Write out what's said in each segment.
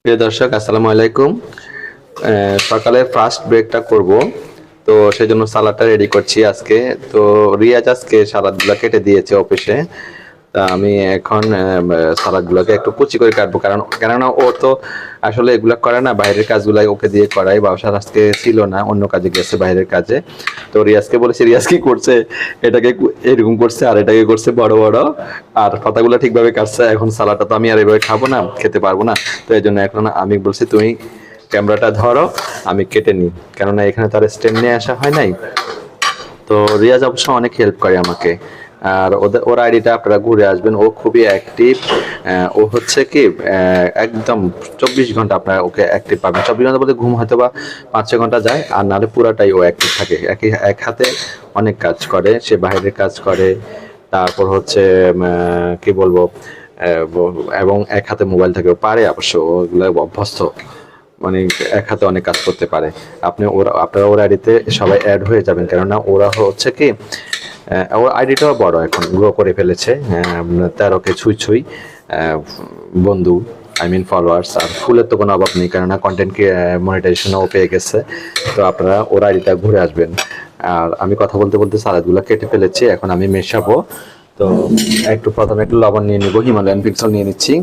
প্রিয় দর্শক, আসসালামু আলাইকুম। সকালের ফার্স্ট ব্রেকটা করব, তো সেই জন্য সালাদটা রেডি করছি আজকে। তো রিয়াজ আজকে সালাদগুলো কেটে দিয়েছে অফিসে। তা আমি এখন সালাদগুলোকে একটু কুচি করে কাটবো, কেননা ও তো আসলে এগুলা করে না, বাইরের কাজগুলো ওকে দিয়ে করাই। বাসার আজকে ছিল না, অন্য কাজে গেছে, বাইরের কাজে। তো রিয়াজকে বলেছি, রিয়াজ কি করছে, এটাকে এরকম করছে আর এটাকে করছে বড় বড়, আর পাতাগুলো ঠিকভাবে কাটছে। এখন সালাদটা তো আমি আর এভাবে খাবো না, খেতে পারবো না। তো এই জন্য এখন আমি বলছি, তুমি ক্যামেরাটা ধরো, আমি কেটে নিই, কেননা এখানে তো আর স্ট্যান্ড নিয়ে আসা হয় নাই। তো রিয়াজ অবশ্য অনেক হেল্প করে আমাকে। আর ওর আইডিটা আপনারা ঘুরে আসবেন, ও খুবই অ্যাক্টিভ। ও হচ্ছে কি একদম 24 ঘন্টা আপনারা ওকে অ্যাক্টিভ পাবেন। 24 ঘন্টা বলতে ঘুম হয়তো বা 5-6 ঘন্টা যায়, আর নাহলে পুরাটাই ও অ্যাক্টিভ থাকে। এক হাতে অনেক কাজ করে, সে বাইরের কাজ করে, তারপর হচ্ছে কি বলবো, এবং এক হাতে মোবাইল থাকে। ও পারে অবশ্য, ওগুলো অভ্যস্ত, মানে এক হাতে অনেক কাজ করতে পারে। আপনারা ওর আইডিতে সবাই অ্যাড হয়ে যাবেন, কেননা ওরা হচ্ছে কি ওর আইডিটাও বড়, এখন গ্রো করে ফেলেছে। 13কে ছুঁই ছুঁই বন্ধু, আই মিন ফলোয়ার্স। আর ফুলের তো কোনো অভাব নেই, কেননা কন্টেন্ট মনিটাইজেশনও পেয়ে গেছে। তো আপনারা ওর আইডিটা ঘুরে আসবেন। আর আমি কথা বলতে বলতে সালাদগুলো কেটে ফেলেছি, এখন আমি মেশাবো। তো প্রথমে একটু লবণ নিয়ে নিব, হিমালয়ান পিঙ্ক সল্ট নিয়ে নিচ্ছি,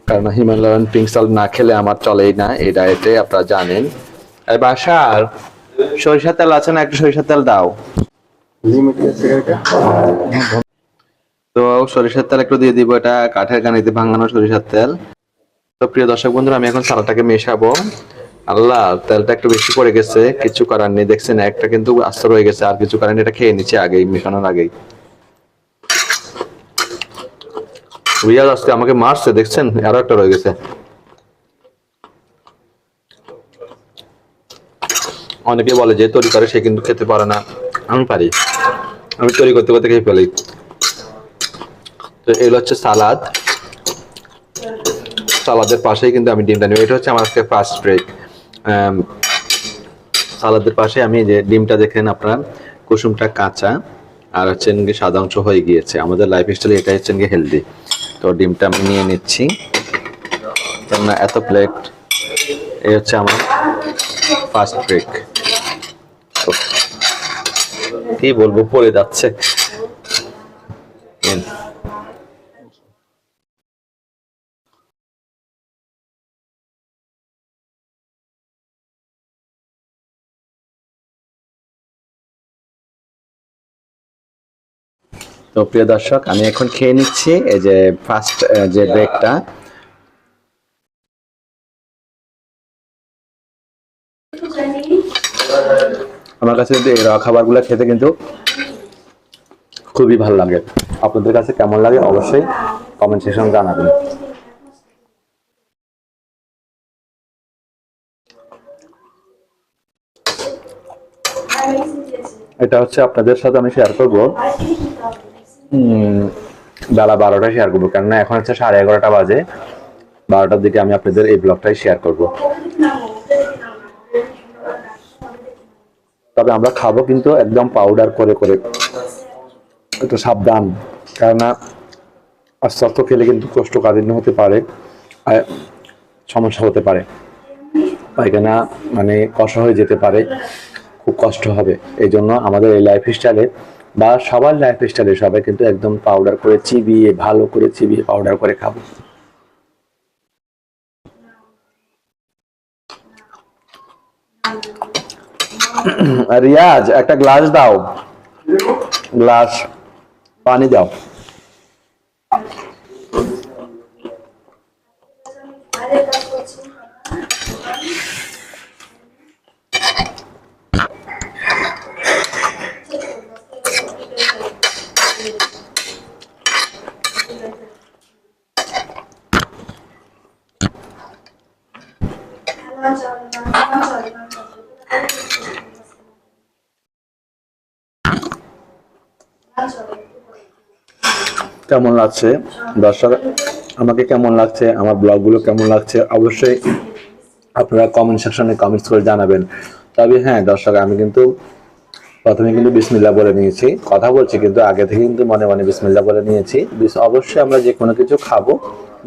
কারণ হিমালয়ান পিঙ্ক সল্ট না খেলে আমার চলেই না এই ডায়েটে, আপনারা জানেন। এই বাসার সরিষার তেল আছে না, একটু সরিষার তেল দাও। তো সরিষার তেল একটু দিয়ে দিব, এটা কাঠের গানিতে ভাঙানো সরিষার তেল। তো প্রিয় দর্শক বন্ধুরা, আমি এখন সালাদটাকে মেশাবো। আল্লাহ, তেলটা একটু বেশি পড়ে গেছে, কিছু করার নেই। দেখছেন একটা কিন্তু আস্ত রয়ে গেছে, আর কিছু করার নেই, এটা খেয়ে নিচ্ছে আগেই, মেশানোর আগেই। রিয়াজ আজকে আমাকে মারছে, দেখছেন, আরো একটা রয়ে গেছে। অনেকে বলে যে তৈরি করে, সে কিন্তু খেতে পারে না। আমি পারি, আমি তৈরি করতে করতে খেয়ে ফেলি। তো এগুলো হচ্ছে সালাদ, সালাদের পাশেই কিন্তু আমি ডিমটা নিব। এটা হচ্ছে আমার আজকে ফার্স্ট ব্রেক। সালাদের পাশে আমি যে ডিমটা দেখেন আপনার, কুসুমটা কাঁচা আর হচ্ছে সাদা অংশ হয়ে গিয়েছে। আমাদের লাইফ স্টাইলে এটা হচ্ছে হেলদি। তো ডিমটা আমি নিয়ে নিচ্ছি, কেননা এত প্লেট। এই হচ্ছে আমার ফার্স্ট ব্রেক। কি বলবো, পড়ে যাচ্ছে। তো প্রিয় দর্শক, আমি এখন খেয়ে নিচ্ছি এই যে ফার্স্ট যে ব্রেকটা। আমার কাছে কিন্তু এই র খাবারগুলো খেতে কিন্তু খুবই ভালো লাগে। আপনাদের কাছে কেমন লাগে অবশ্যই কমেন্ট সেকশন জানাবেন। এটা হচ্ছে আপনাদের সাথে আমি শেয়ার করবো বেলা 12টায় শেয়ার করবো, কেননা এখন হচ্ছে 11:30 বাজে। 12টার দিকে আমি আপনাদের এই ব্লগটাই শেয়ার করব। তবে আমরা খাবো কিন্তু একদম পাউডার করে করে, একটু সাবধান, কেননা আস্তে আস্তে খেলে কিন্তু কোষ্ঠকাঠিন্য হতে পারে, সমস্যা হতে পারে, পায়খানা মানে কষ্ট হয়ে যেতে পারে, খুব কষ্ট হবে। এই জন্য আমাদের এই লাইফ স্টাইলে বা সবার লাইফ স্টাইলে সবাই কিন্তু একদম পাউডার করে চিবিয়ে, ভালো করে চিবিয়ে পাউডার করে খাবো। রিয়াজ, একটা গ্লাস দাও, গ্লাস পানি দাও। কেমন লাগছে দর্শক, আমাকে কেমন লাগছে, আমার ব্লগগুলো কেমন লাগছে, অবশ্যই আপনারা কমেন্ট সেকশনে কমেন্টস করে জানাবেন। তবে হ্যাঁ দর্শক, আমি কিন্তু প্রথমে কিন্তু বিসমিল্লাহ বলে নিয়েছি, কথা বলছি কিন্তু আগে থেকে কিন্তু মনে মনে বিসমিল্লাহ বলে নিয়েছি। অবশ্যই আমরা যে কোনো কিছু খাবো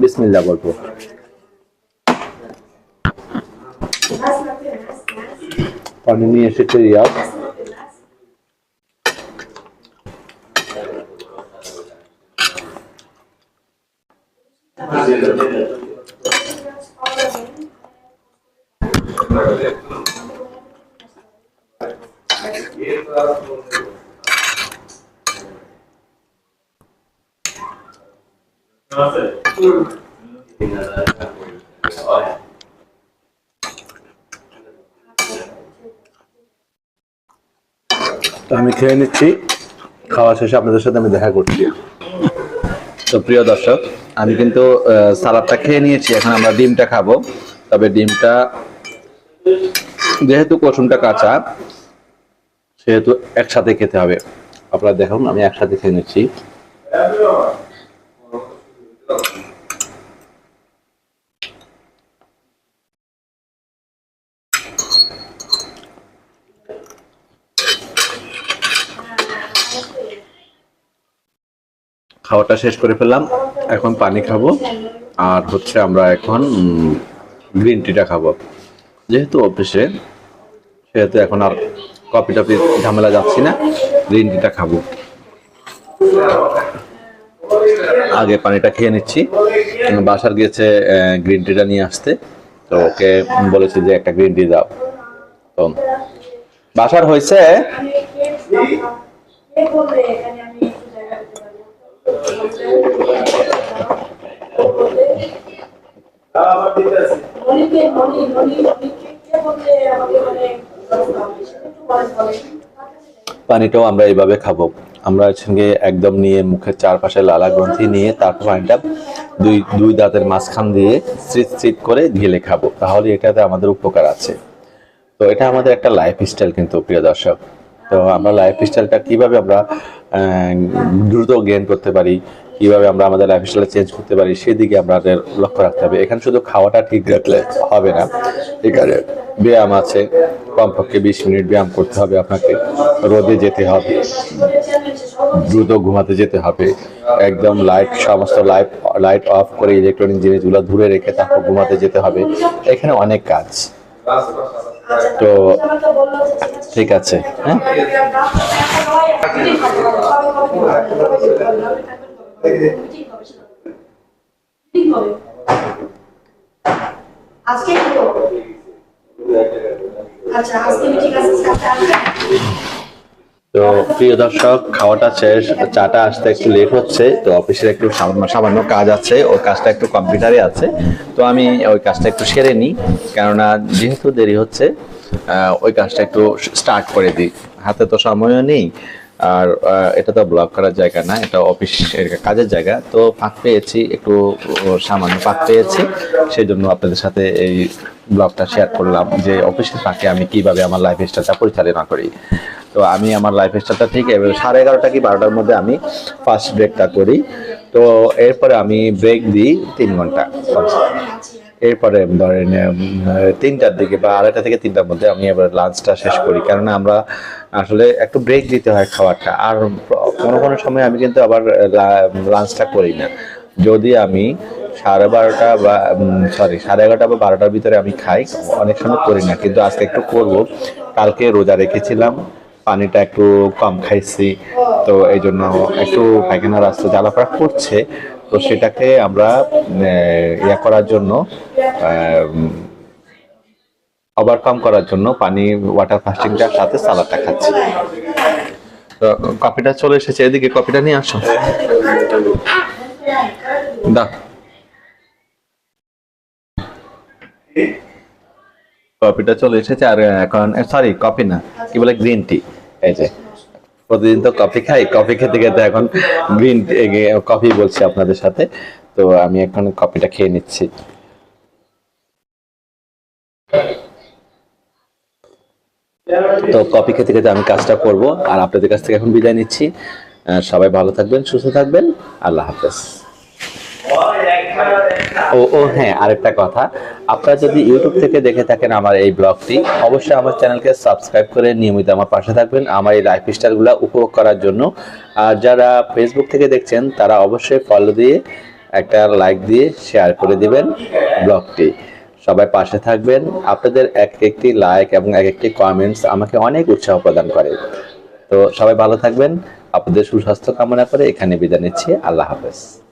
বিসমিল্লাহ বলবো। পানি নিয়ে এসেছে রিয়াজ। তো আমি খেয়ে নিচ্ছি, খাওয়া শেষে আপনাদের সাথে আমি দেখা করছি। তো প্রিয় দর্শক, আমি কিন্তু সালাদটা খেয়ে নিয়েছি, এখন আমরা ডিমটা খাবো। তবে ডিমটা যেহেতু কুসুমটা কাঁচা, সেহেতু একসাথে খেতে হবে। আপনারা দেখুন, আমি একসাথে খেয়ে নিচ্ছি। খাওয়াটা শেষ করে ফেললাম, এখন পানি খাবো, আর হচ্ছে আমরা এখন গ্রিন টিটা খাবো। যেহেতু অফিসে, সেহেতু এখন আর কফি টফি ঝামেলা যাচ্ছি না, গ্রিন টিটা খাবো। আগে পানিটা খেয়ে নিচ্ছি। বাসার গিয়েছে গ্রিন টিটা নিয়ে আসতে, তো ওকে বলেছি যে একটা গ্রিন টি দাও। তো বাসার হয়েছে। পানিটাও আমরা এইভাবে খাবো। আমরা সঙ্গে একদম নিয়ে মুখের চারপাশে লালা গ্রন্থি নিয়ে তারপর পানিটা দুই দাঁতের মাঝখান দিয়ে স্ট্রিট স্ট্রিট করে ঢেলে খাবো, তাহলে এটাতে আমাদের উপকার আছে। তো এটা আমাদের একটা লাইফ স্টাইল কিন্তু প্রিয় দর্শক। তো আমরা লাইফ স্টাইলটা কিভাবে আমরা দ্রুত গেইন করতে পারি, কিভাবে আমরা আমাদের লাইফ স্টাইল চেঞ্জ করতে পারি, সেদিকে আমাদের লক্ষ্য রাখতে হবে। এখানে শুধু খাওয়াটা ঠিক রাখলে হবে না, এখানে ব্যায়াম আছে, কমপক্ষে 20 মিনিট ব্যায়াম করতে হবে আপনাকে, রোদে যেতে হবে, দ্রুত ঘুমাতে যেতে হবে, একদম সমস্ত লাইট অফ করে ইলেকট্রনিক জিনিসগুলো দূরে রেখে তারপর ঘুমাতে যেতে হবে। এখানে অনেক কাজ। তো ঠিক আছে, হ্যাঁ। তো প্রিয় দর্শক, খাওয়াটা শেষ, চাটা আসতে একটু লেট হচ্ছে। তো অফিসের একটু সামান্য কাজ আছে, ওই কাজটা একটু কম্পিউটারে আছে, তো আমি ওই কাজটা একটু সেরে নিই, কেননা যেহেতু দেরি হচ্ছে ওই কাজটা একটু স্টার্ট করে দিই। হাতে তো সময়ও নেই, আর এটা তো ব্লগ করার জায়গা না, এটা অফিসের কাজের জায়গা। তো ফাঁক পেয়েছি, একটু সামান্য ফাঁক পেয়েছি, সেই জন্য আপনাদের সাথে এই ব্লগটা শেয়ার করলাম যে অফিসের ফাঁকে আমি কিভাবে আমার লাইফ স্টাইলটা পরিচালনা করি। তো আমি আমার লাইফ স্টাইলটা ঠিক 11:30 কি 12টার মধ্যে আমি ফার্স্ট ব্রেকটা করি। তো এরপরে আমি ব্রেক দিই 3 ঘন্টা। এরপরে ধরেন 3টার দিকে বা 2:30 থেকে 3টার মধ্যে আমি এবার লাঞ্চটা শেষ করি, কেননা আমরা আসলে একটু ব্রেক দিতে হয় খাবারটা। আর কোনো সময় আমি কিন্তু আবার লাঞ্চটা করি না। যদি আমি 12:30 বা 11:30 বা 12টার ভিতরে আমি খাই, অনেক সময় করি না, কিন্তু আজকে একটু করব। কালকে রোজা রেখেছিলাম, পানিটা একটু কম খাইছি, তো এই জন্য একটু পায়খানা রাস্তা জ্বালাপড়া করছে। তো সেটাকে আমরা করার জন্য, ওভারকাম করার জন্য ওয়াটার ফাস্টিংটার সাথে সালাদটা খাচ্ছি। তো কফিটা চলে এসেছে, এদিকে কফিটা নিয়ে আসো। দাও, কফিটা চলে এসেছে। আর এখন কফি না, কি বলে, গ্রিন টি। এই যে প্রতিদিন তো কফি খাই, কফি খেতে খেতে এখন গ্রিন কফি বলছি আপনাদের সাথে। তো আমি এখন কফিটা খেয়ে নিচ্ছি। তো কফি খেতে খেতে আমি কাজটা করব, আর আপনাদের কাছ থেকে এখন বিদায় নিচ্ছি। সবাই ভালো থাকবেন, সুস্থ থাকবেন, আল্লাহ হাফেজ। ও হ্যাঁ, আরেকটা কথা, আপনারা যদি ইউটিউব থেকে দেখে থাকেন আমার এই ব্লগটি, অবশ্যই আমার চ্যানেলকে সাবস্ক্রাইব করে নিয়মিত আমার পাশে থাকবেন আমার এই লাইফ স্টাইলগুলো উপভোগ করার জন্য। আর যারা ফেসবুক থেকে দেখছেন, তারা অবশ্যই ফলো দিয়ে, একটা লাইক দিয়ে শেয়ার করে দিবেন ব্লগটি। সবাই পাশে থাকবেন। আপনাদের এক একটি লাইক এবং এক একটি কমেন্টস আমাকে অনেক উৎসাহ প্রদান করে। তো সবাই ভালো থাকবেন। আপনাদের সুস্বাস্থ্য কামনা করে এখানে বিদায় নিচ্ছি। আল্লাহ হাফেজ।